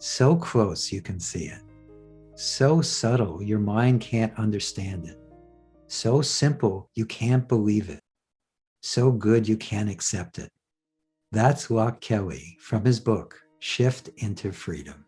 So close you can see it. So subtle your mind can't understand it. So simple you can't believe it. So good you can't accept it. That's Loch Kelly from his book, Shift into Freedom.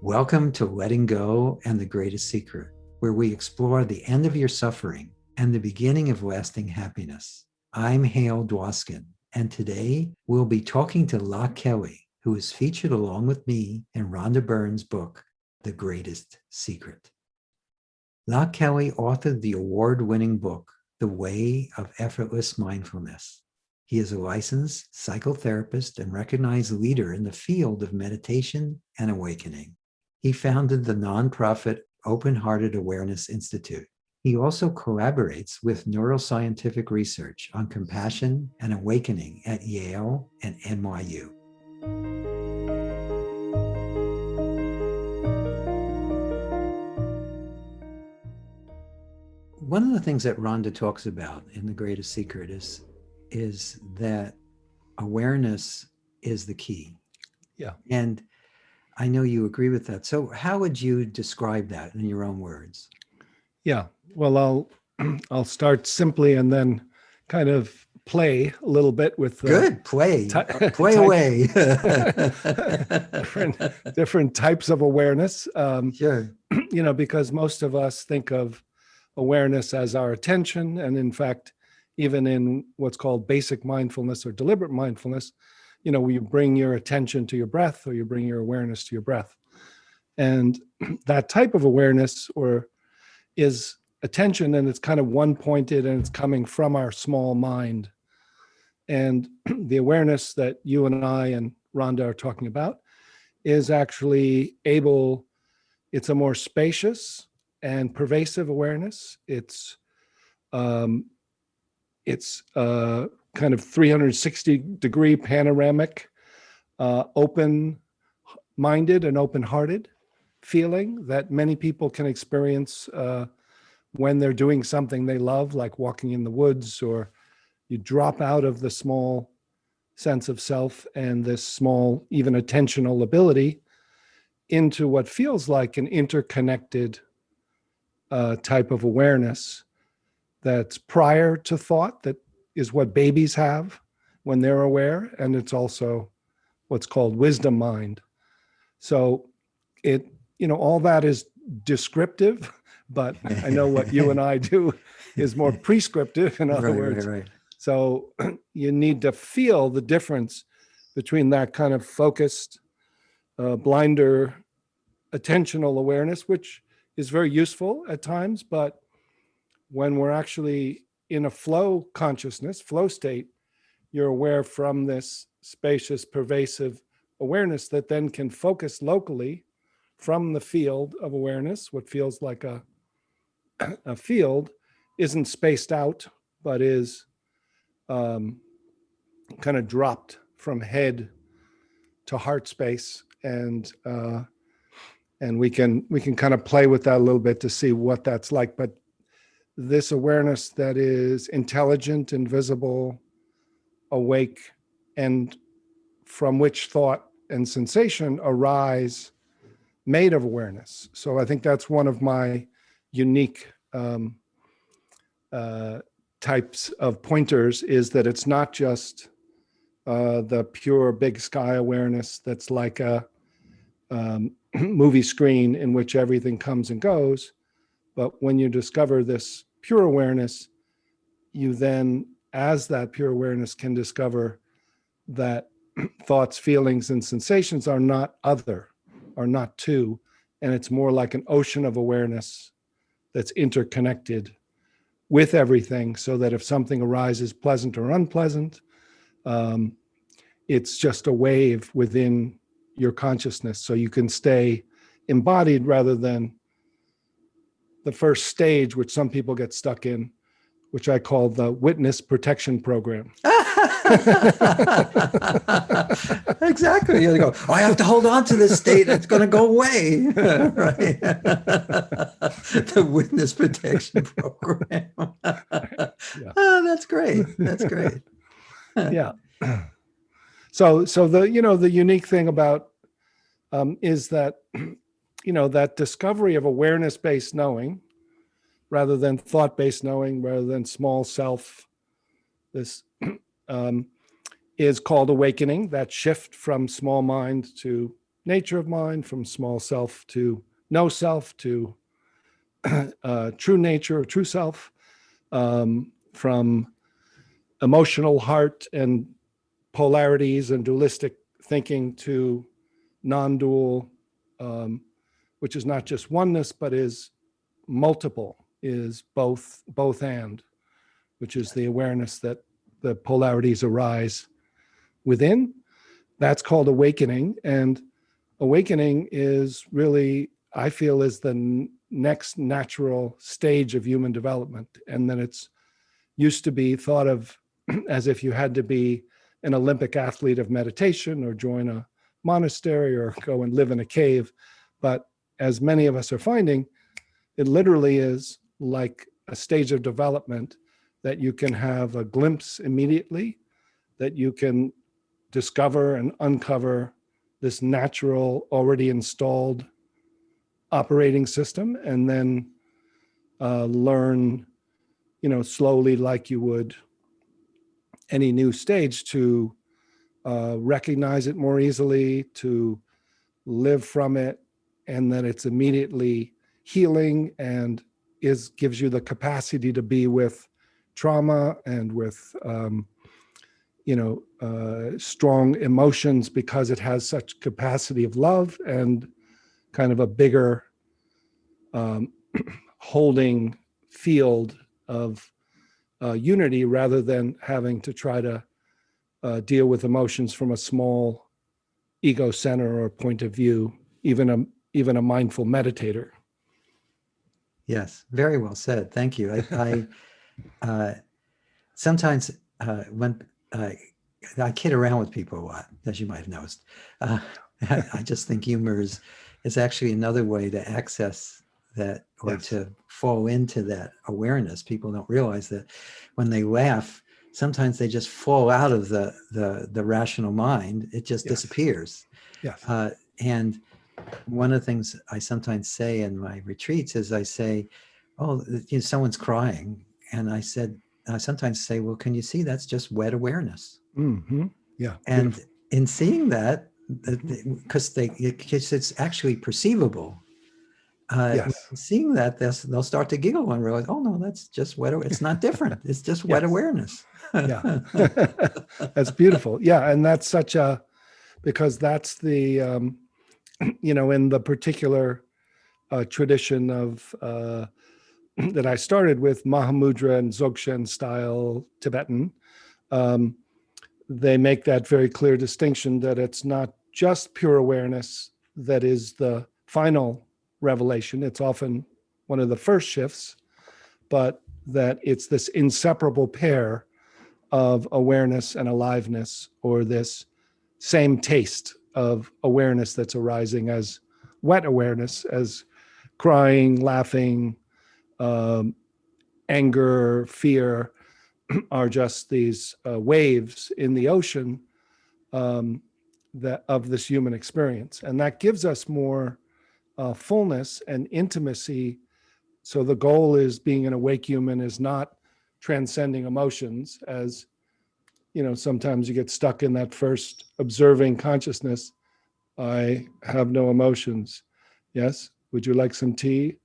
Welcome to Letting Go and the Greatest Secret, where we explore the end of your suffering and the beginning of lasting happiness. I'm Hale Dwoskin, and today we'll be talking to Loch Kelly, who is featured along with me in Rhonda Byrne's book, The Greatest Secret. Loch Kelly authored the award-winning book, The Way of Effortless Mindfulness. He is a licensed psychotherapist and recognized leader in the field of meditation and awakening. He founded the nonprofit Open-Hearted Awareness Institute. He also collaborates with neuroscientific research on compassion and awakening at Yale and NYU. One of the things that Rhonda talks about in The Greatest Secret is that awareness is the key. Yeah. And I know you agree with that. So how would you describe that in your own words? Yeah. Well, I'll start simply and then kind of play a little bit with Good. Play away. different types of awareness. Sure. Because most of us think of awareness as our attention, and in fact, even in what's called basic mindfulness or deliberate mindfulness, you bring your attention to your breath, or you bring your awareness to your breath. And that type of awareness is attention, and it's kind of one-pointed, and it's coming from our small mind. And the awareness that you and I and Rhonda are talking about is actually it's a more spacious and pervasive awareness. It's kind of 360-degree panoramic, open-minded and open-hearted feeling that many people can experience when they're doing something they love, like walking in the woods, or you drop out of the small sense of self and this small, even attentional ability into what feels like an interconnected type of awareness that's prior to thought, that is what babies have when they're aware, and it's also what's called wisdom mind. So all that is descriptive, but I know what you and I do is more prescriptive, in other words. Right. So you need to feel the difference between that kind of focused, blinder, attentional awareness, which is very useful at times, but when we're actually in a flow consciousness, flow state, you're aware from this spacious, pervasive awareness that then can focus locally from the field of awareness. What feels like a field isn't spaced out, but is kind of dropped from head to heart space. And we can kind of play with that a little bit to see what that's like. But this awareness that is intelligent, invisible, awake, and from which thought and sensation arise, made of awareness. So I think that's one of my unique types of pointers, is that it's not just the pure big sky awareness that's like a movie screen in which everything comes and goes. But when you discover this pure awareness, you then, as that pure awareness, can discover that thoughts, feelings, and sensations are not other, are not two, and it's more like an ocean of awareness that's interconnected with everything, so that if something arises, pleasant or unpleasant, it's just a wave within your consciousness. So you can stay embodied rather than the first stage, which some people get stuck in, which I call the witness protection program. Exactly. You go, oh, I have to hold on to this state. It's going to go away. Right. The witness protection program. Yeah. Oh, that's great. That's great. Yeah. So the unique thing about is that that discovery of awareness-based knowing rather than thought-based knowing, rather than small self, this is called awakening. That shift from small mind to nature of mind, from small self to no self, to true nature or true self, from emotional heart and polarities and dualistic thinking to non-dual, which is not just oneness, but is multiple, is both and, which is the awareness that the polarities arise within. That's called awakening. And awakening is really, I feel, is the next natural stage of human development. And then it's used to be thought of as if you had to be an Olympic athlete of meditation or join a monastery or go and live in a cave. But as many of us are finding, it literally is like a stage of development that you can have a glimpse immediately, that you can discover and uncover this natural, already installed operating system, and then learn, slowly, like you would any new stage, to recognize it more easily, to live from it, and that it's immediately healing and gives you the capacity to be with trauma and with strong emotions, because it has such capacity of love and kind of a bigger holding field of unity, rather than having to try to deal with emotions from a small ego center or point of view, even a mindful meditator. Yes, very well said. Thank you. I sometimes when I kid around with people a lot, as you might have noticed. I just think humor is actually another way to access that, or Yes. to fall into that awareness. People don't realize that when they laugh, sometimes they just fall out of the rational mind. It just Yes. disappears. Yes. And one of the things I sometimes say in my retreats is I say, oh, someone's crying. And I sometimes say, well, can you see that's just wet awareness? Mm-hmm. Yeah. And Beautiful. in seeing that, because it's actually perceivable, Yes. seeing that, they'll start to giggle and realize, oh no, that's just wet. It's not different. It's just wet Yes. awareness. Yeah. That's beautiful. Yeah. And that's because that's the, in the particular tradition of that I started with, Mahamudra and Dzogchen style Tibetan, they make that very clear distinction that it's not just pure awareness that is the final revelation. It's often one of the first shifts, but that it's this inseparable pair of awareness and aliveness, or this same taste of awareness that's arising as wet awareness, as crying, laughing, anger, fear are just these waves in the ocean of this human experience. And that gives us more fullness and intimacy. So the goal is, being an awake human is not transcending emotions, as sometimes you get stuck in that first observing consciousness. I have no emotions. Yes, would you like some tea?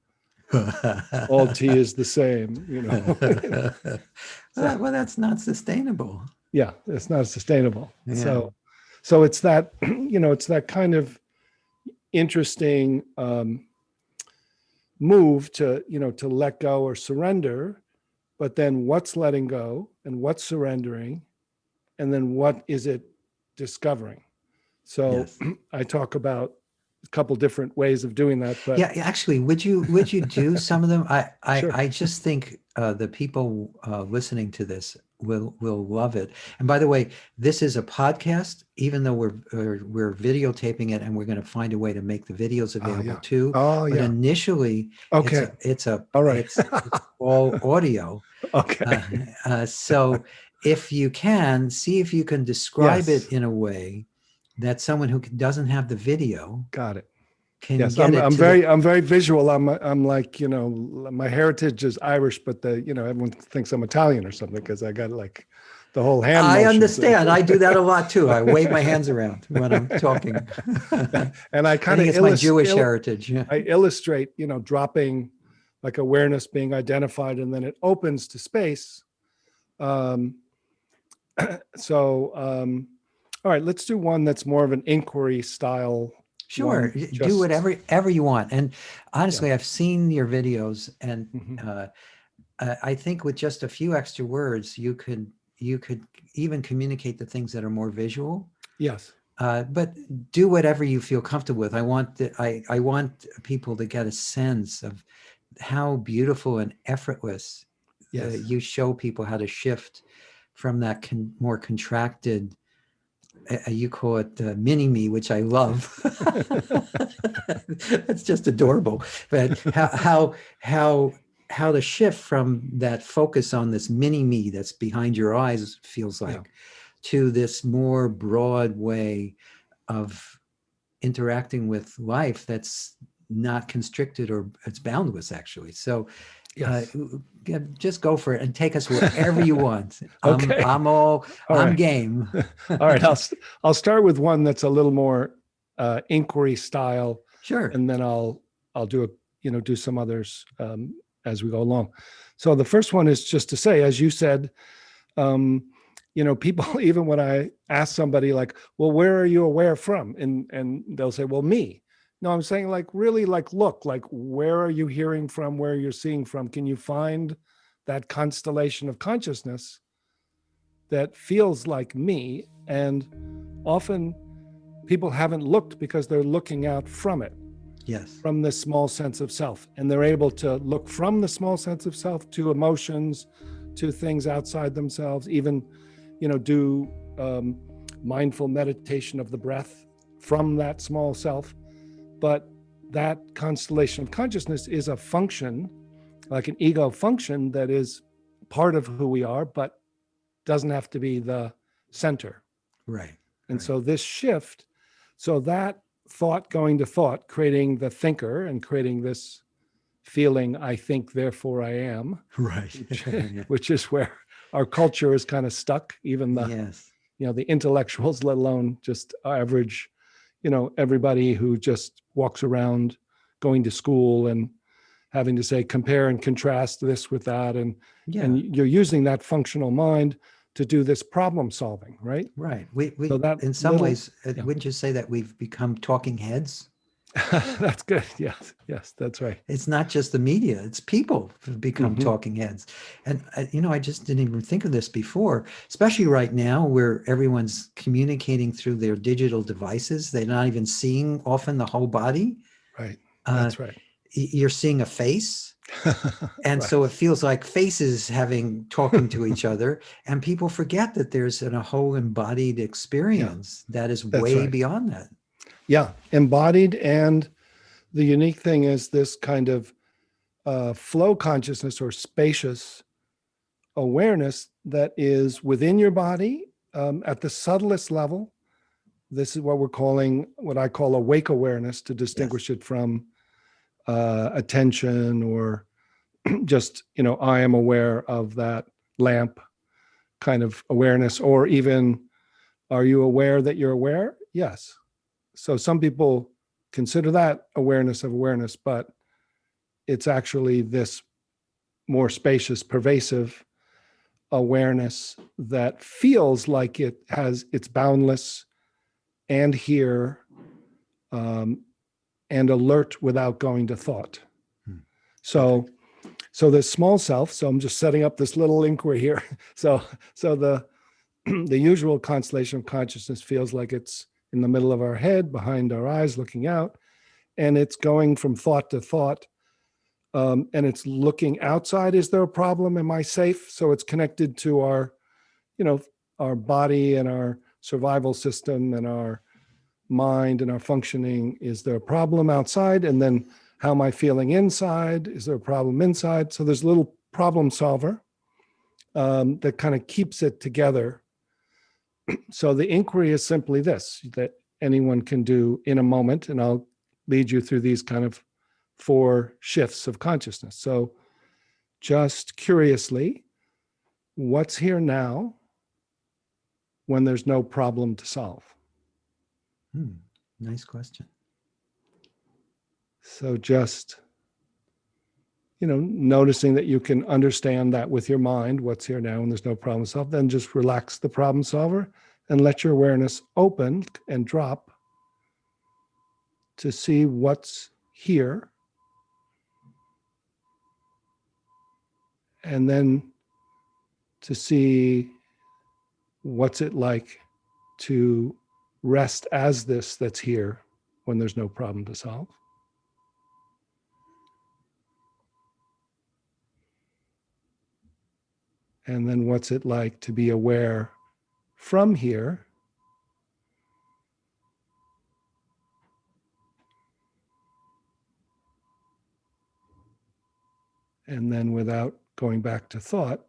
All tea is the same, So, well, that's not sustainable. Yeah, it's not sustainable. Yeah. So it's that, it's that kind of interesting move to let go or surrender, but then what's letting go and what's surrendering, and then what is it discovering? So Yes. I talk about a couple different ways of doing that, but yeah, actually, would you do some of them? Sure. I just think the people listening to this will love it. And by the way, this is a podcast, even though we're videotaping it, and we're going to find a way to make the videos Oh, available yeah. too. Oh, But yeah. initially, Okay. All right. it's all audio. Okay. So if you can, see if you can describe Yes. it in a way that someone who doesn't have the video Got it. can Yes, get it I'm to the. I'm very visual. I'm like, my heritage is Irish, but everyone thinks I'm Italian or something because I got like the whole hand I motions. understand. I do that a lot too. I wave my hands around when I'm talking. And I I kind think of it's my Jewish heritage. Yeah. I illustrate, dropping like awareness being identified and then it opens to space. Um, all right, let's do one that's more of an inquiry style. Sure, do whatever you want. And honestly, I've seen your videos, and I think with just a few extra words, you could even communicate the things that are more visual. Yes. But do whatever you feel comfortable with. I want people to get a sense of how beautiful and effortless you show people how to shift from that more contracted. You call it mini me, which I love. It's just adorable. But how to shift from that focus on this mini me that's behind your eyes feels like, to this more broad way of interacting with life that's not constricted, or it's boundless actually. So just go for it and take us wherever you want. Okay. I'm game. All right. I'll start with one that's a little more inquiry style. Sure. And then I'll do do some others as we go along. So the first one is just to say, as you said, people, even when I ask somebody like, well, where are you aware from? And they'll say, well, me. No, I'm saying like, really, like, look, like, where are you hearing from, where you're seeing from? Can you find that constellation of consciousness that feels like me? And often people haven't looked because they're looking out from it. Yes. From this small sense of self. And they're able to look from the small sense of self to emotions, to things outside themselves, even, do mindful meditation of the breath from that small self. But that constellation of consciousness is a function, like an ego function, that is part of who we are, but doesn't have to be the center. Right. And so this shift, so that thought going to thought, creating the thinker and creating this feeling, I think, therefore I am. Right. Which is where our culture is kind of stuck, even the intellectuals, let alone just average, everybody who just walks around going to school and having to say, compare and contrast this with that. And you're using that functional mind to do this problem solving, right? Right. We so that in some ways, wouldn't you say that we've become talking heads? That's good. Yes, that's right. It's not just the media, it's people who've become talking heads. And, I just didn't even think of this before, especially right now where everyone's communicating through their digital devices. They're not even seeing often the whole body. Right. That's right. You're seeing a face. And so it feels like faces talking to each other, and people forget that there's a whole embodied experience that is way beyond that. Yeah, embodied. And the unique thing is this kind of flow consciousness or spacious awareness that is within your body at the subtlest level. This is what I call awake awareness, to distinguish it from attention or just, I am aware of that lamp kind of awareness, or even, are you aware that you're aware? Yes. So some people consider that awareness of awareness, but it's actually this more spacious, pervasive awareness that feels like it's boundless and here and alert without going to thought. So the small self, so I'm just setting up this little inquiry here. So the usual constellation of consciousness feels like it's in the middle of our head, behind our eyes, looking out, and it's going from thought to thought, and it's looking outside. Is there a problem? Am I safe? So it's connected to our our body and our survival system and our mind and our functioning. Is there a problem outside? And then how am I feeling inside? Is there a problem inside? So there's a little problem solver that kind of keeps it together. So the inquiry is simply this, that anyone can do in a moment, and I'll lead you through these kind of 4 shifts of consciousness. So just curiously, what's here now when there's no problem to solve? Nice question. So just, noticing that you can understand that with your mind, what's here now when there's no problem to solve, then just relax the problem solver and let your awareness open and drop to see what's here. And then to see what's it like to rest as this that's here when there's no problem to solve. And then what's it like to be aware from here and then without going back to thought,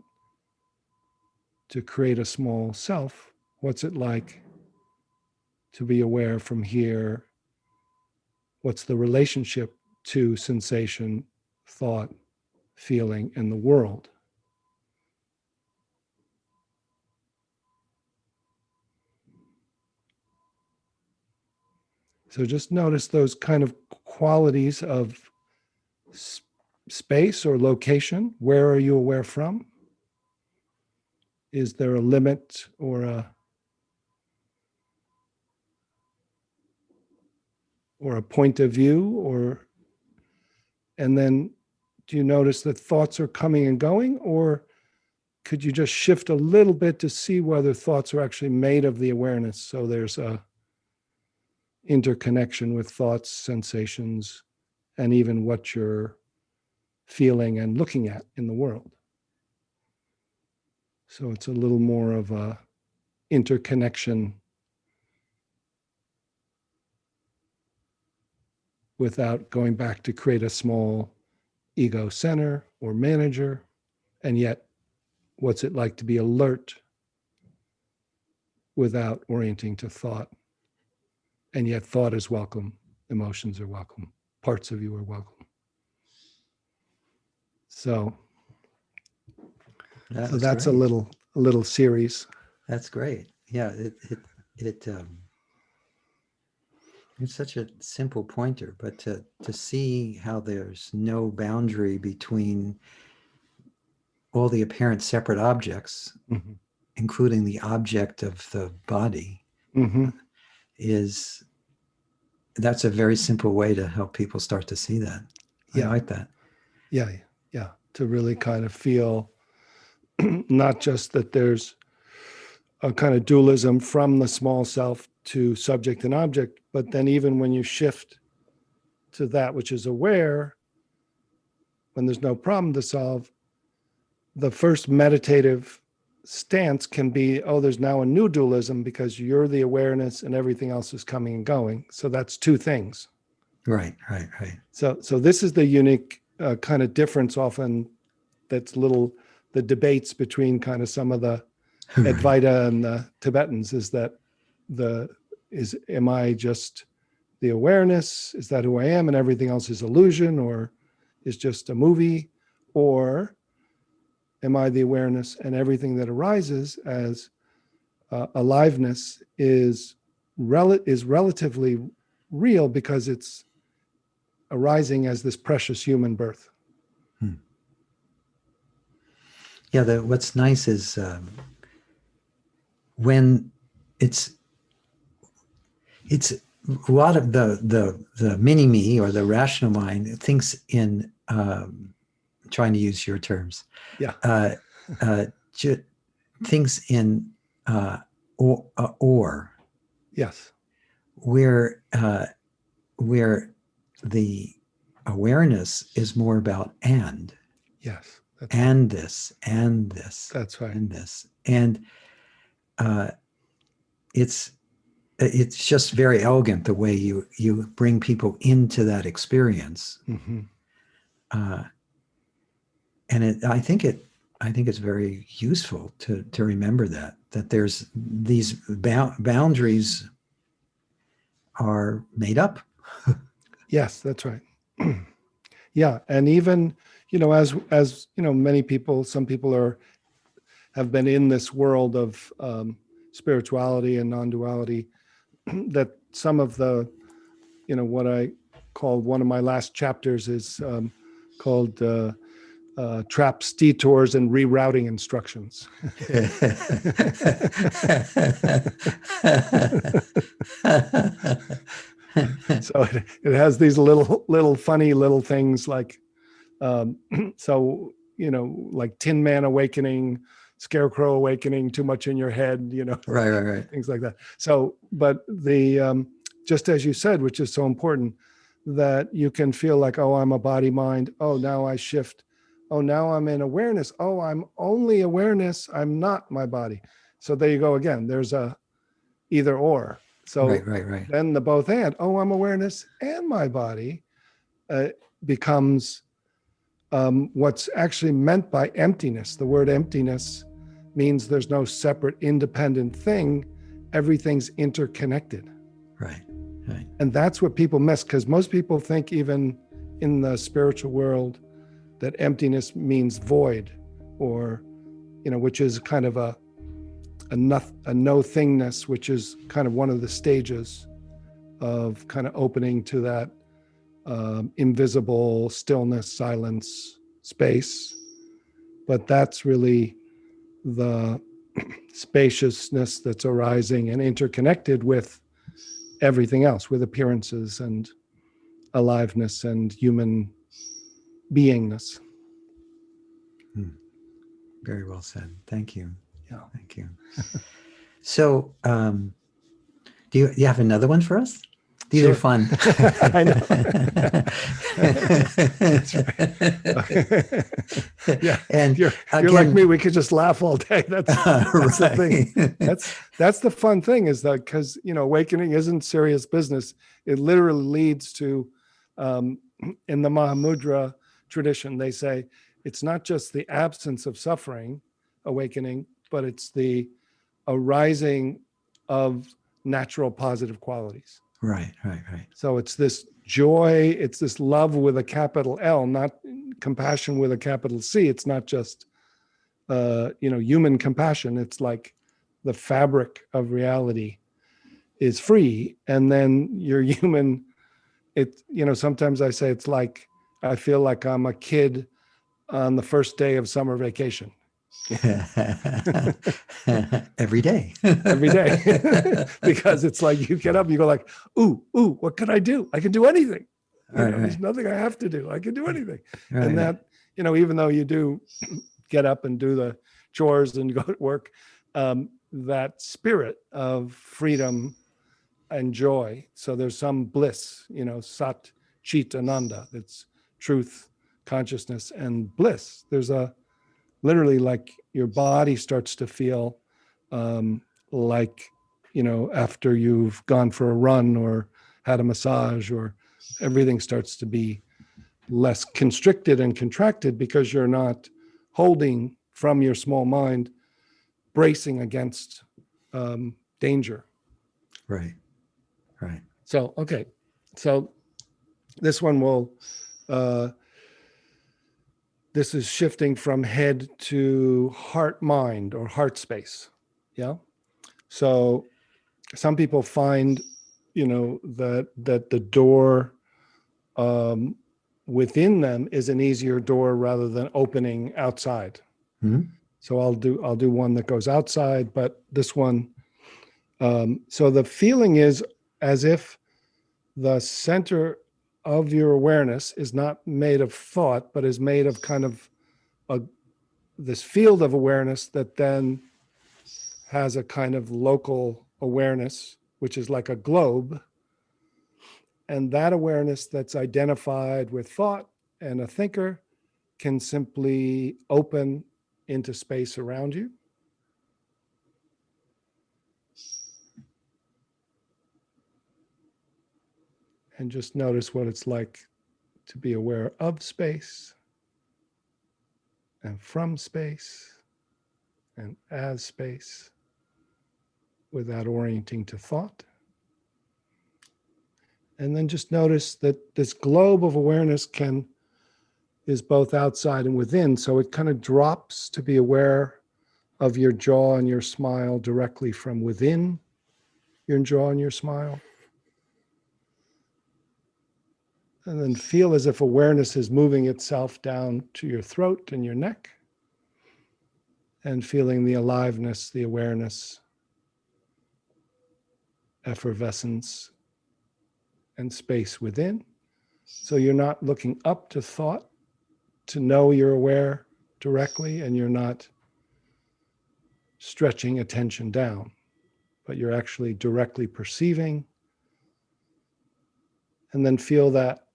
to create a small self, what's it like to be aware from here? What's the relationship to sensation, thought, feeling, and the world? So just notice those kind of qualities of space or location. Where are you aware from? Is there a limit or a point of view? And then do you notice that thoughts are coming and going, or could you just shift a little bit to see whether thoughts are actually made of the awareness? So there's a interconnection with thoughts, sensations, and even what you're feeling and looking at in the world. So it's a little more of a interconnection without going back to create a small ego center or manager. And yet, what's it like to be alert without orienting to thought? And yet thought is welcome, emotions are welcome, parts of you are welcome. So that's great. a little series. That's great. Yeah, it's such a simple pointer, but to see how there's no boundary between all the apparent separate objects, mm-hmm. including the object of the body, mm-hmm. That's a very simple way to help people start to see that. Yeah. I like that. Yeah. To really kind of feel not just that there's a kind of dualism from the small self to subject and object, but then even when you shift to that which is aware, when there's no problem to solve, the first meditative stance can be, there's now a new dualism because you're the awareness and everything else is coming and going. So that's 2 things. Right. So this is the unique kind of difference often that's the debates between kind of some of the Advaita and the Tibetans is that am I just the awareness? Is that who I am and everything else is illusion or is just a movie? Or am I the awareness and everything that arises as aliveness is relatively real because it's arising as this precious human birth? Yeah, what's nice is when it's a lot of the mini me or the rational mind thinks in trying to use your terms. Yeah. Thinks in or. Yes. Where the awareness is more about and. Yes. And this, and this. That's right. And this. And it's just very elegant the way you bring people into that experience. Mm-hmm. And I think it's very useful to remember that there's these boundaries are made up. Yes, that's right. Yeah, and even as many people, some people have been in this world of spirituality and non-duality. That some of the what I call one of my last chapters is called traps, detours, and rerouting instructions. So it has these little funny little things like so like Tin Man awakening, Scarecrow awakening, too much in your head, Right. things like that. So but the just as you said, which is so important, that you can feel like, oh, I'm a body mind, oh, now I shift, oh, now I'm in awareness, oh, I'm only awareness, I'm not my body. So there you go again, there's a either or. So Right. then the both and, oh, I'm awareness and my body becomes what's actually meant by emptiness. The word emptiness means there's no separate independent thing. Everything's interconnected. Right. And that's what people miss, because most people think, even in the spiritual world, that emptiness means void, or which is kind of a no thingness, which is kind of one of the stages of kind of opening to that invisible stillness, silence, space. But that's really the spaciousness that's arising and interconnected with everything else, with appearances and aliveness and human beingness. Very well said. Thank you. Yeah. Thank you. So, do you have another one for us? These Sure. are fun. I know. That's right. Yeah. And you're again, like me. We could just laugh all day. That's right. the thing. That's the fun thing, is that because awakening isn't serious business. It literally leads to, in the Mahamudra tradition, they say it's not just the absence of suffering, awakening, but it's the arising of natural positive qualities. Right. So it's this joy, it's this love with a capital L, not compassion with a capital C. It's not just human compassion. It's like the fabric of reality is free, and then you're human. Sometimes I say it's like I feel like I'm a kid on the first day of summer vacation. Every day. Every day. Because it's like you get up and you go like, ooh, what can I do? I can do anything. There's nothing I have to do. I can do anything. Right. And that, even though you do get up and do the chores and go to work, that spirit of freedom and joy. So there's some bliss, Sat Chit Ananda. That's truth, consciousness, and bliss. There's literally like your body starts to feel like, after you've gone for a run or had a massage, or everything starts to be less constricted and contracted, because you're not holding from your small mind, bracing against danger. Right. So, okay. So this one will, this is shifting from head to heart mind, or heart space. Yeah. So some people find, that the door within them is an easier door rather than opening outside. Mm-hmm. So I'll do one that goes outside, but this one, so the feeling is as if the center of your awareness is not made of thought, but is made of kind of this field of awareness that then has a kind of local awareness, which is like a globe. And that awareness that's identified with thought and a thinker can simply open into space around you. And just notice what it's like to be aware of space and from space and as space without orienting to thought. And then just notice that this globe of awareness is both outside and within. So it kind of drops to be aware of your jaw and your smile directly from within your jaw and your smile. And then feel as if awareness is moving itself down to your throat and your neck, and feeling the aliveness, the awareness, effervescence, and space within. So you're not looking up to thought to know you're aware directly, and you're not stretching attention down, but you're actually directly perceiving. And then feel that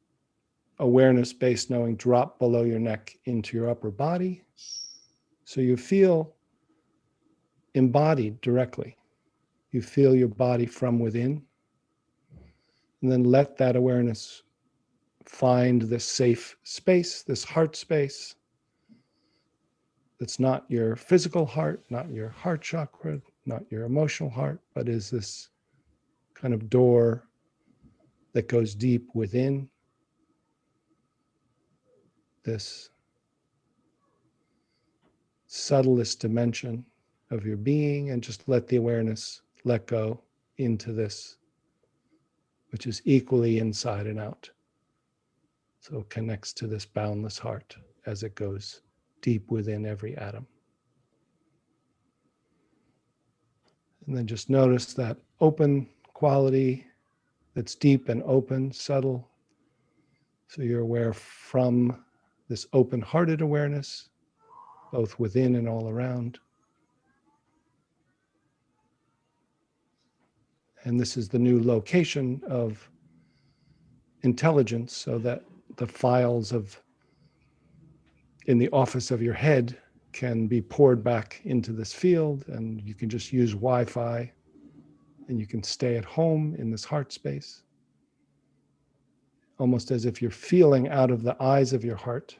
awareness-based knowing drop below your neck into your upper body. So you feel embodied directly. You feel your body from within. And then let that awareness find this safe space, this heart space. That's not your physical heart, not your heart chakra, not your emotional heart, but is this kind of door that goes deep within. This subtlest dimension of your being, and just let the awareness let go into this, which is equally inside and out. So it connects to this boundless heart as it goes deep within every atom. And then just notice that open quality that's deep and open, subtle. So you're aware from this open-hearted awareness, both within and all around. And this is the new location of intelligence, so that the files in the office of your head can be poured back into this field, and you can just use Wi-Fi, and you can stay at home in this heart space, almost as if you're feeling out of the eyes of your heart.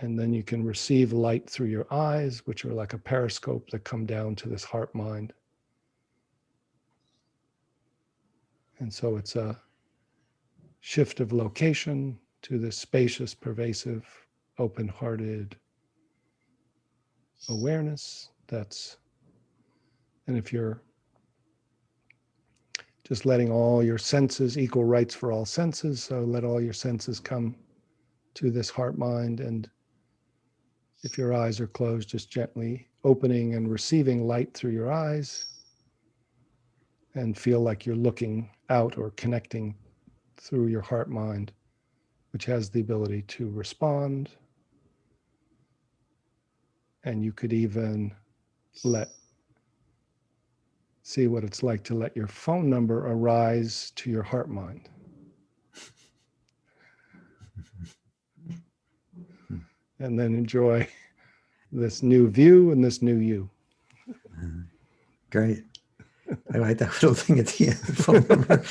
And then you can receive light through your eyes, which are like a periscope that come down to this heart mind. And so it's a shift of location to this spacious, pervasive, open-hearted awareness. And if you're just letting all your senses, equal rights for all senses, so let all your senses come to this heart mind. And if your eyes are closed, just gently opening and receiving light through your eyes, and feel like you're looking out or connecting through your heart mind, which has the ability to respond. And you could even see what it's like to let your phone number arise to your heart mind. And then enjoy this new view and this new you. Great. I like that little thing at the end of the phone number.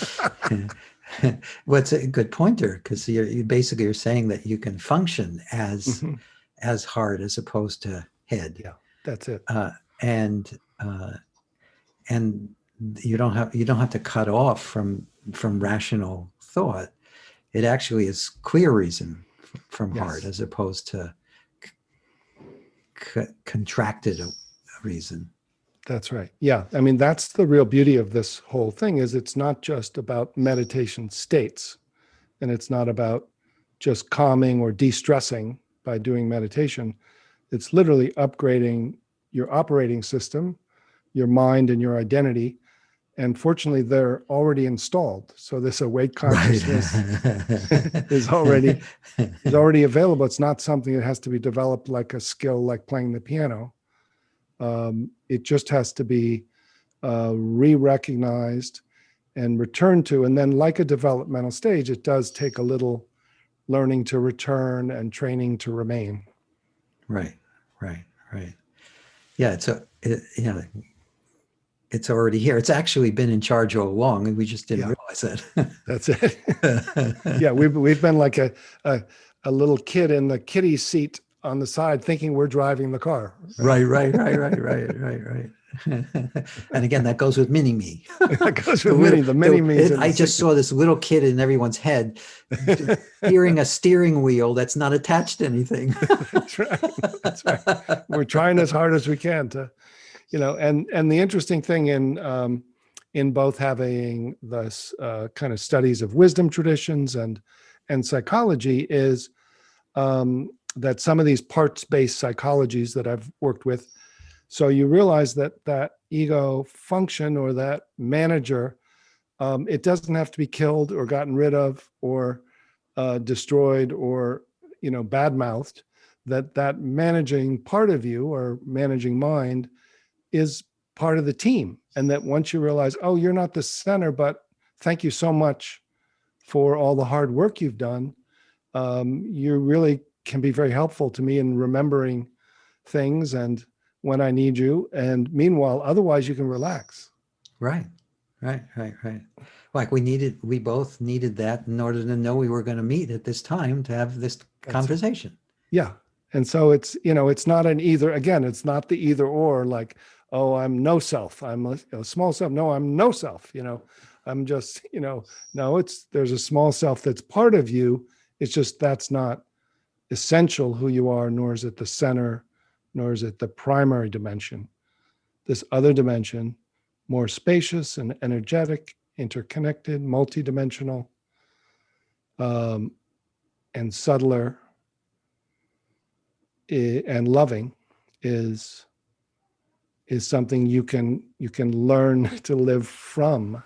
What's a good pointer, because you basically are saying that you can function as heart as opposed to head. Yeah, that's it. And you don't have to cut off from rational thought. It actually is clear reason from heart as opposed to contracted reason. That's right. Yeah. I mean, that's the real beauty of this whole thing, is it's not just about meditation states, and it's not about just calming or de-stressing by doing meditation. It's literally upgrading your operating system, your mind, and your identity. And fortunately, they're already installed. So this awake consciousness is already available. It's not something that has to be developed like a skill, like playing the piano. It just has to be re-recognized and returned to. And then, like a developmental stage, it does take a little learning to return and training to remain. Right. Yeah. It's already here. It's actually been in charge all along, and we just didn't Yeah, realize it. that's it. Yeah, we've been like a little kid in the kiddie seat on the side, thinking we're driving the car. Right. And again, that goes with mini me. That goes with the mini me's. I just saw this little kid in everyone's head steering a steering wheel that's not attached to anything. That's right. That's right. We're trying as hard as we can to, and the interesting thing in both having this kind of studies of wisdom traditions and psychology is that some of these parts-based psychologies that I've worked with. So you realize that ego function, or that manager, it doesn't have to be killed or gotten rid of or destroyed or bad-mouthed. That managing part of you, or managing mind, is part of the team. And that once you realize, oh, you're not the center, but thank you so much for all the hard work you've done, you really can be very helpful to me in remembering things and when I need you. And meanwhile, otherwise you can relax. Right. Like we both needed that in order to know we were going to meet at this time to have this conversation. Yeah. And so it's, it's not an either, again, it's not the either or, like, oh, I'm no self, I'm a small self. No, I'm no self, I'm just, no, there's a small self that's part of you. It's just, that's not essential who you are, nor is it the center, nor is it the primary dimension. This other dimension, more spacious and energetic, interconnected, multidimensional, and subtler, and loving, is something you can learn to live from.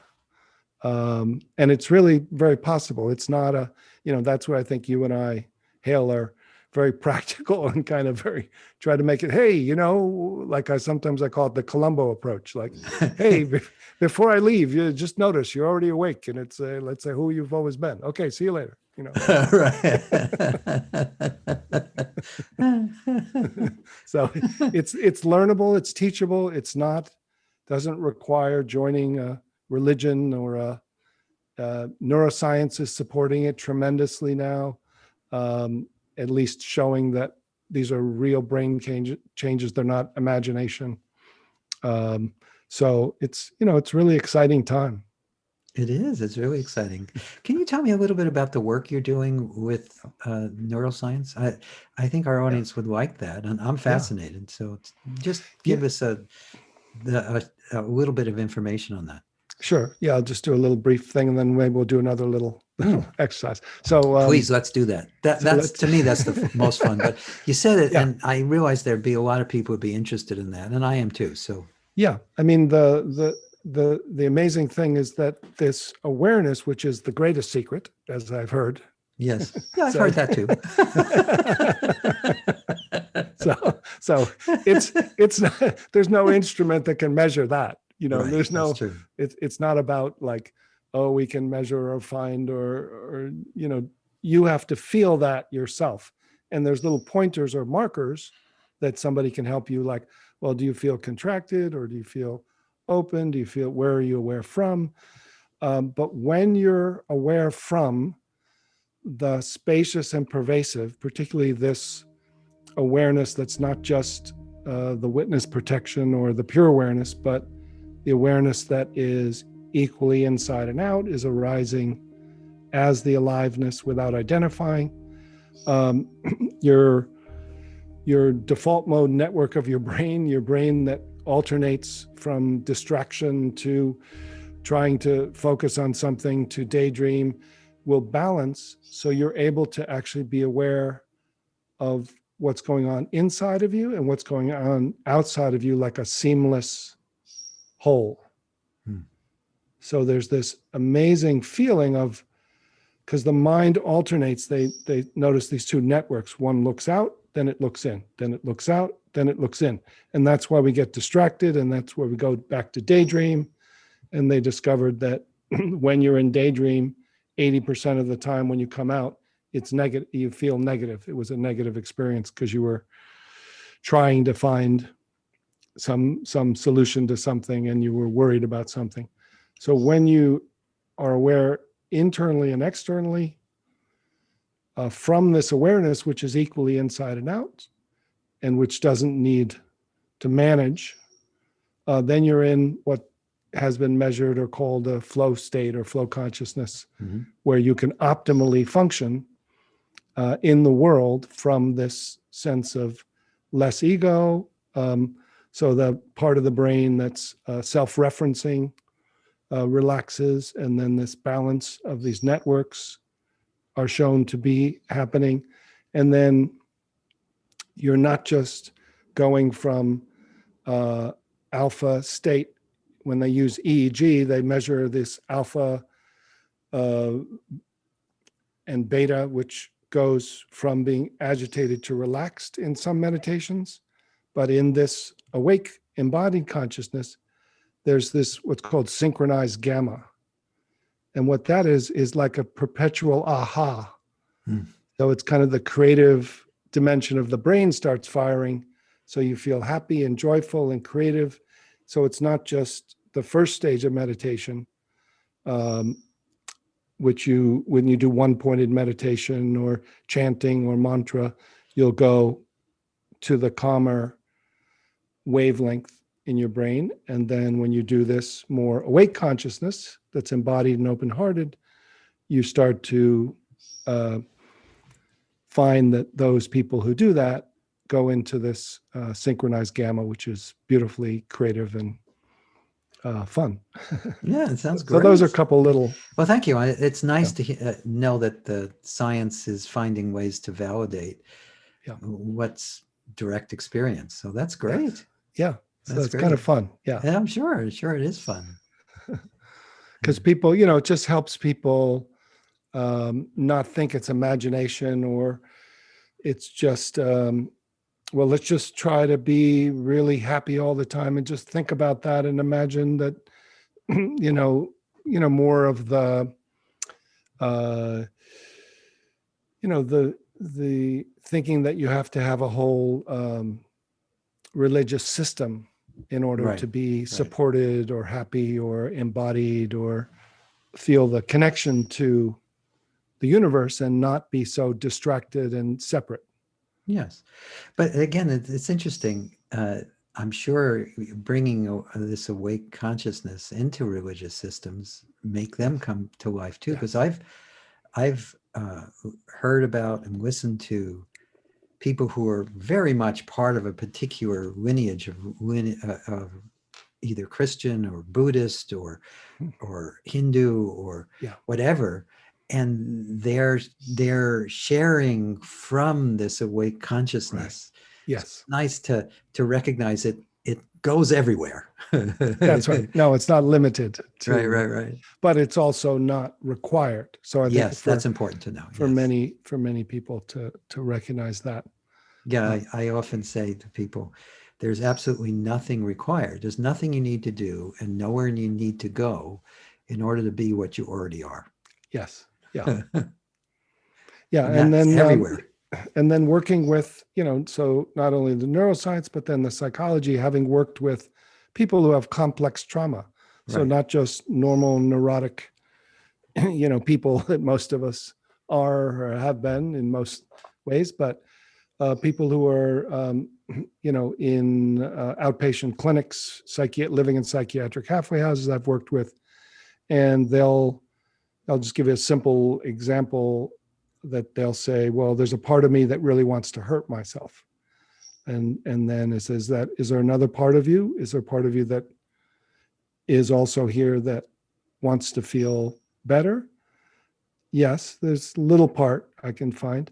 And it's really very possible. It's not that's where I think you and I, Hale, are very practical and kind of very try to make it, hey, like sometimes I call it the Columbo approach. Like, hey, before I leave, you just notice you're already awake, and it's let's say who you've always been. Okay, see you later. Right. So it's learnable, it's teachable. Doesn't require joining a religion or neuroscience is supporting it tremendously now. At least showing that these are real brain changes. They're not imagination. So it's really exciting time. It is. It's really exciting. Can you tell me a little bit about the work you're doing with neuroscience? I think our audience would like that, and I'm fascinated. So just give us a little bit of information on that. Sure. Yeah, I'll just do a little brief thing, and then maybe we'll do another little exercise. So please, let's do that. That's to me, that's the most fun. But you said it, and I realized there'd be a lot of people who'd be interested in that, and I am too. So yeah, I mean the amazing thing is that this awareness, which is the greatest secret, as I've heard. Yes, yeah, I've heard that too. So it's not, there's no instrument that can measure that. Right, there's no, true. It's not about like, oh, we can measure or find or you have to feel that yourself. And there's little pointers or markers that somebody can help you, like, well, do you feel contracted, or do you feel open? Do you feel, where are you aware from? But when you're aware from the spacious and pervasive, particularly this awareness that's not just the witness protection or the pure awareness, but the awareness that is equally inside and out, is arising as the aliveness without identifying. Your default mode network of your brain that alternates from distraction to trying to focus on something to daydream, will balance, so you're able to actually be aware of what's going on inside of you and what's going on outside of you, like a seamless whole. So there's this amazing feeling of, because the mind alternates, they notice these two networks. One looks out, then it looks in, then it looks out, then it looks in. And that's why we get distracted, and that's where we go back to daydream. And they discovered that when you're in daydream, 80% of the time when you come out, it's negative. You feel negative. It was a negative experience because you were trying to find some solution to something and you were worried about something. So when you are aware internally and externally from this awareness, which is equally inside and out, and which doesn't need to manage, then you're in what has been measured or called a flow state or flow consciousness, where you can optimally function in the world from this sense of less ego. So the part of the brain that's self-referencing relaxes, and then this balance of these networks are shown to be happening. And then you're not just going from alpha state. When they use EEG, they measure this alpha and beta, which goes from being agitated to relaxed in some meditations. But in this awake embodied consciousness, there's this what's called synchronized gamma. And what that is like a perpetual aha. So it's kind of the creative dimension of the brain starts firing. So you feel happy and joyful and creative. So it's not just the first stage of meditation, which when you do one-pointed meditation or chanting or mantra, you'll go to the calmer wavelength in your brain. And then when you do this more awake consciousness that's embodied and open-hearted, you start to find that those people who do that go into this synchronized gamma, which is beautifully creative and fun. Yeah, it sounds great. So those are a couple little. Well, thank you. It's nice to know that the science is finding ways to validate what's direct experience. So that's great. Yeah. So it's kind of fun. Yeah. I'm sure it is fun. Because people, it just helps people not think it's imagination or it's just, well, let's just try to be really happy all the time and just think about that and imagine that, more of the, the thinking that you have to have a whole religious system in order to be supported or happy or embodied or feel the connection to the universe and not be so distracted and separate. Yes. But again, it's interesting. I'm sure bringing this awake consciousness into religious systems make them come to life too. Because I've heard about and listened to people who are very much part of a particular lineage of either Christian or Buddhist or Hindu or whatever, and they're sharing from this awake consciousness. Yes, it's nice to recognize it goes everywhere. That's right. No, it's not limited to right. But it's also not required. So I think that's important to know for many people to recognize that. Yeah, I often say to people, there's absolutely nothing required. There's nothing you need to do and nowhere you need to go in order to be what you already are. Yes. Yeah. And then everywhere. And then working with, so not only the neuroscience, but then the psychology, having worked with people who have complex trauma. So not just normal neurotic, people that most of us are or have been in most ways, but people who are, in outpatient clinics, living in psychiatric halfway houses I've worked with, and I'll just give you a simple example that they'll say, well, there's a part of me that really wants to hurt myself. And then it says is there another part of you? Is there a part of you that is also here that wants to feel better? Yes, there's a little part I can find.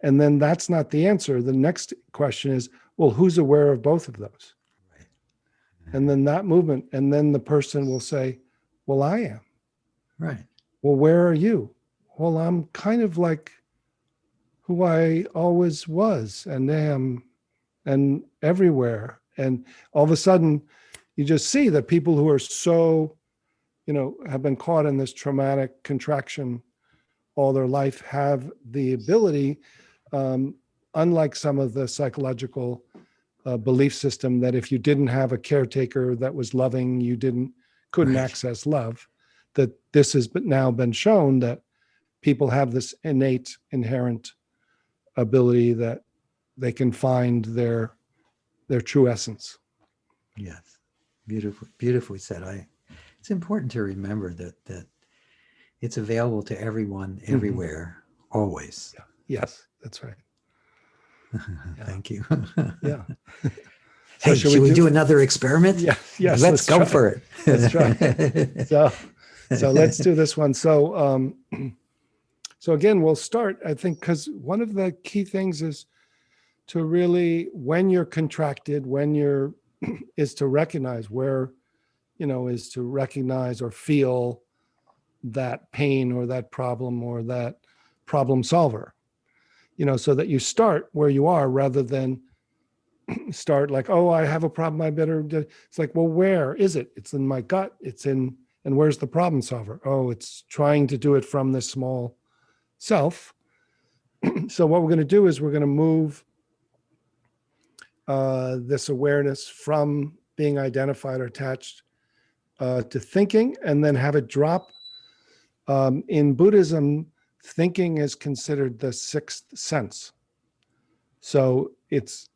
And then that's not the answer. The next question is, well, who's aware of both of those? Right. And then that movement, and then the person will say, well, I am. Right. Well, where are you? Well, I'm kind of like who I always was and am and everywhere. And all of a sudden, you just see that people who are so, have been caught in this traumatic contraction all their life have the ability, unlike some of the psychological belief system that if you didn't have a caretaker that was loving, you couldn't Right. access love. That this has now been shown that people have this innate, inherent ability that they can find their true essence. Yes. Beautifully said. It's important to remember that it's available to everyone, everywhere, always. Yeah. Yes, that's right. Yeah. Thank you. Yeah. So Hey, should we do another experiment? Yeah. Yes. Let's go for it. Let's try. So let's do this one. So again, we'll start, I think, because one of the key things is to really, when you're contracted, is to recognize where, is to recognize or feel that pain or that problem solver, so that you start where you are rather than start like, oh, I have a problem, I better do. It's like, well, where is it? It's in my gut. And where's the problem solver? Oh, it's trying to do it from this small self. So what we're going to do is we're going to move this awareness from being identified or attached to thinking, and then have it drop. In Buddhism, thinking is considered the sixth sense. So it's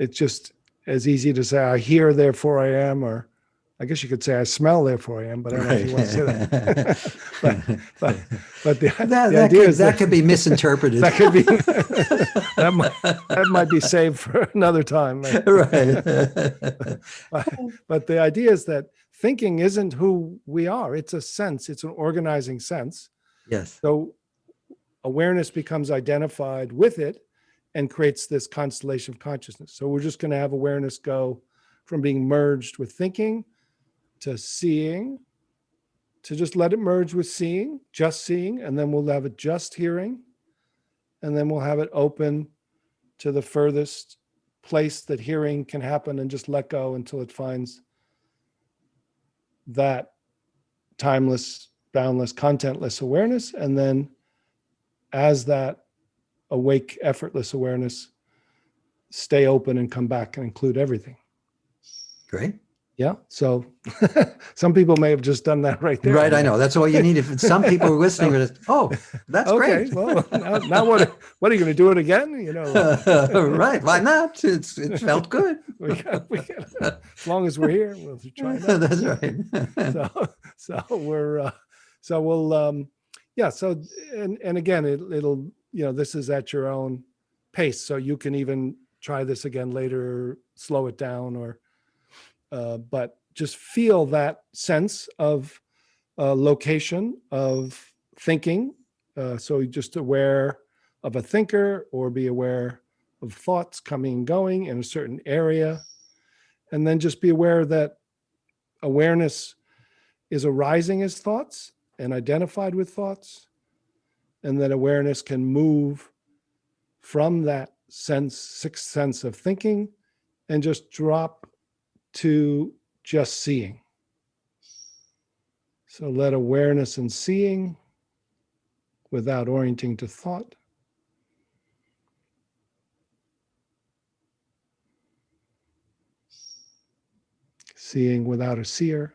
just as easy to say, I hear, therefore I am, or I guess you could say I smell, therefore I am, but I don't know if you want to say that. but the idea is that could be misinterpreted. That could be that might be saved for another time. Right. But the idea is that thinking isn't who we are. It's a sense. It's an organizing sense. Yes. So awareness becomes identified with it and creates this constellation of consciousness. So we're just going to have awareness go from being merged with thinking to seeing, to just let it merge with seeing, just seeing, and then we'll have it just hearing, and then we'll have it open to the furthest place that hearing can happen, and just let go until it finds that timeless, boundless, contentless awareness. And then as that awake, effortless awareness, stay open and come back and include everything. Great. Yeah. So some people may have just done that right there. Right. I know. That's all you need. If some people are listening to this, oh, that's okay, great. Well, now what are you going to do it again? Right. Why not? It felt good. we got, as long as we're here, we'll try it out. That's right. So we'll, yeah. So, and again, it'll, this is at your own pace. So you can even try this again later, slow it down, or, but just feel that sense of location of thinking. So just aware of a thinker, or be aware of thoughts coming and going in a certain area. And then just be aware that awareness is arising as thoughts and identified with thoughts. And that awareness can move from that sixth sense of thinking and just drop to just seeing. So let awareness and seeing, without orienting to thought, seeing without a seer,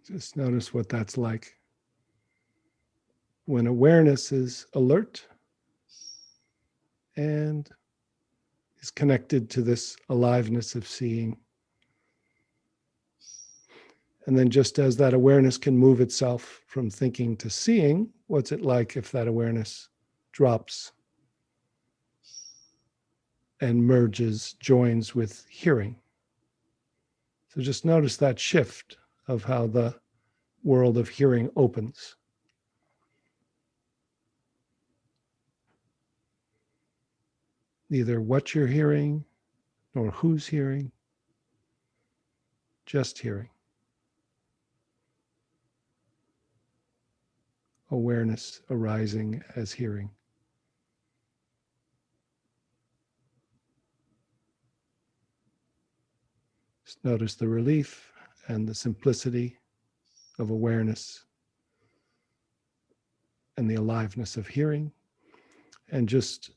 just notice what that's like. When awareness is alert and is connected to this aliveness of seeing. And then just as that awareness can move itself from thinking to seeing, what's it like if that awareness drops and merges, joins with hearing? So just notice that shift of how the world of hearing opens. Neither what you're hearing, nor who's hearing, just hearing. Awareness arising as hearing. Just notice the relief and the simplicity of awareness and the aliveness of hearing. And just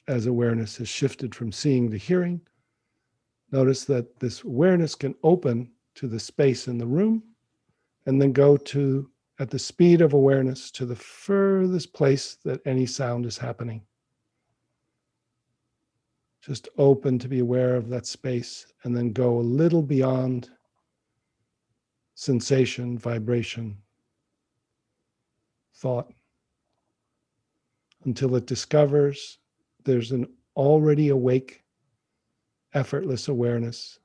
as awareness has shifted from seeing to hearing, notice that this awareness can open to the space in the room and then go to, at the speed of awareness, to the furthest place that any sound is happening. Just open to be aware of that space and then go a little beyond sensation, vibration, thought, until it discovers there's an already awake, effortless awareness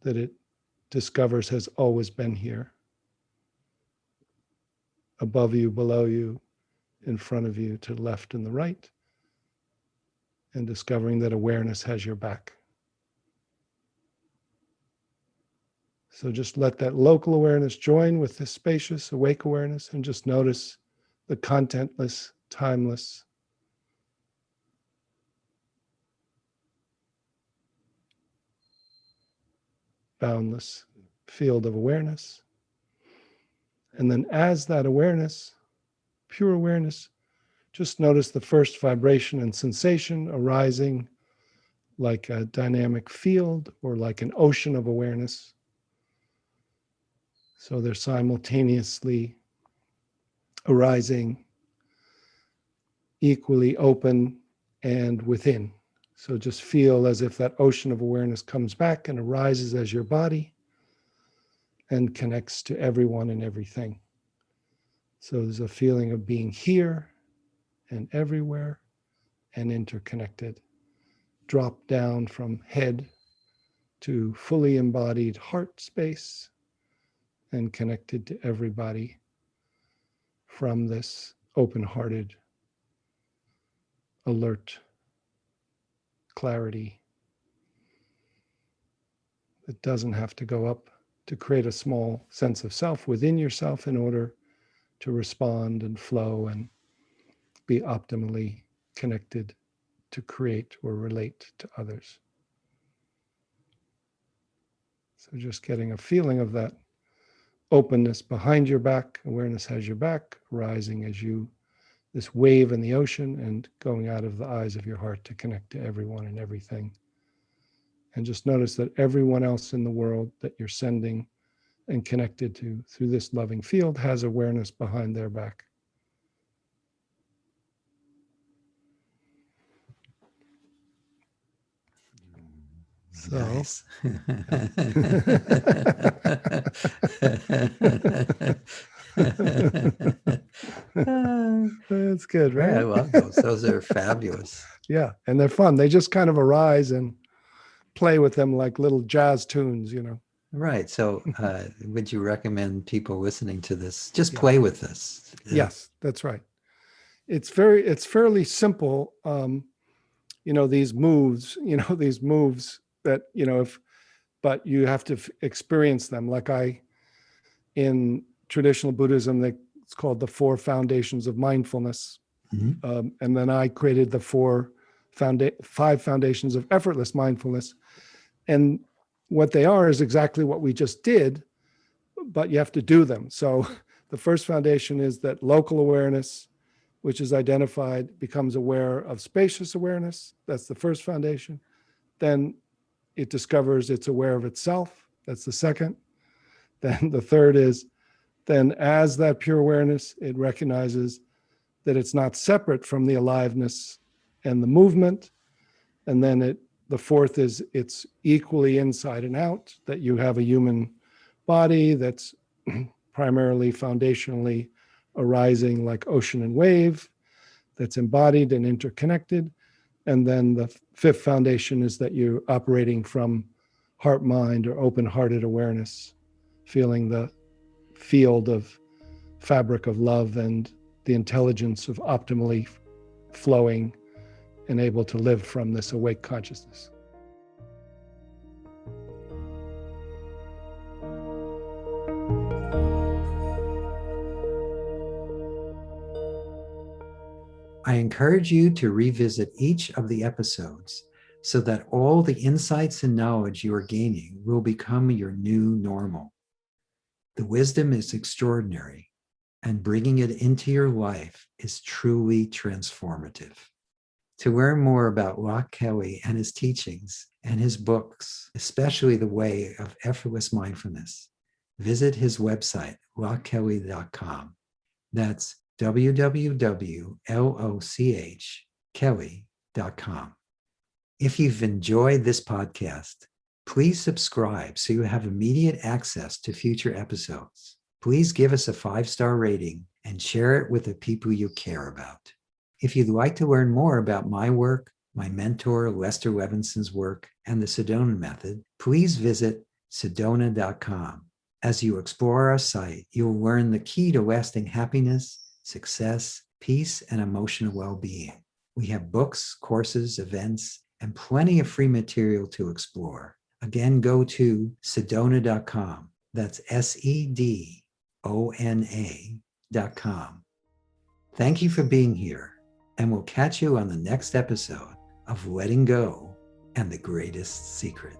that it discovers has always been here, above you, below you, in front of you, to the left and the right, and discovering that awareness has your back. So just let that local awareness join with this spacious, awake awareness, and just notice the contentless, timeless, boundless field of awareness. And then as that awareness, pure awareness, just notice the first vibration and sensation arising like a dynamic field or like an ocean of awareness. So they're simultaneously arising, equally open and within. So just feel as if that ocean of awareness comes back and arises as your body and connects to everyone and everything. So there's a feeling of being here and everywhere and interconnected. Drop down from head to fully embodied heart space and connected to everybody from this open-hearted, alert clarity that doesn't have to go up to create a small sense of self within yourself in order to respond and flow and be optimally connected to create or relate to others. So just getting a feeling of that openness behind your back, awareness has your back, rising as you, this wave in the ocean, and going out of the eyes of your heart to connect to everyone and everything. And just notice that everyone else in the world that you're sending and connected to through this loving field has awareness behind their back. So, nice. That's good, right? Yeah, I love those. Those are fabulous. Yeah, and they're fun. They just kind of arise and play with them like little jazz tunes, you know. Right. So would you recommend people listening to this just play with this? Yes, that's right. It's fairly simple. These moves that, but you have to experience them. Like in traditional Buddhism, it's called the 4 foundations of mindfulness. Mm-hmm. And then I created the 5 foundations of effortless mindfulness. And what they are is exactly what we just did, but you have to do them. So the first foundation is that local awareness, which is identified, becomes aware of spacious awareness. That's the first foundation. Then it discovers it's aware of itself. That's the second. Then the third is, then as that pure awareness, it recognizes that it's not separate from the aliveness and the movement. And then the fourth is it's equally inside and out, that you have a human body that's primarily foundationally arising like ocean and wave, that's embodied and interconnected. And then the fifth foundation is that you're operating from heart, mind, or open-hearted awareness, feeling the field of fabric of love and the intelligence of optimally flowing and able to live from this awake consciousness. I encourage you to revisit each of the episodes so that all the insights and knowledge you are gaining will become your new normal. The wisdom is extraordinary, and bringing it into your life is truly transformative. To learn more about Loch Kelly and his teachings and his books, especially The Way of Effortless Mindfulness, visit his website, lochkelly.com. That's www.lochkelly.com. If you've enjoyed this podcast, please subscribe so you have immediate access to future episodes. Please give us a 5-star rating and share it with the people you care about. If you'd like to learn more about my work, my mentor Lester Levinson's work, and the Sedona method, please visit sedona.com. As you explore our site, you'll learn the key to lasting happiness, success, peace, and emotional well-being. We have books, courses, events, and plenty of free material to explore. Again, go to sedona.com. That's sedona.com. Thank you for being here, and we'll catch you on the next episode of Letting Go and the Greatest Secret.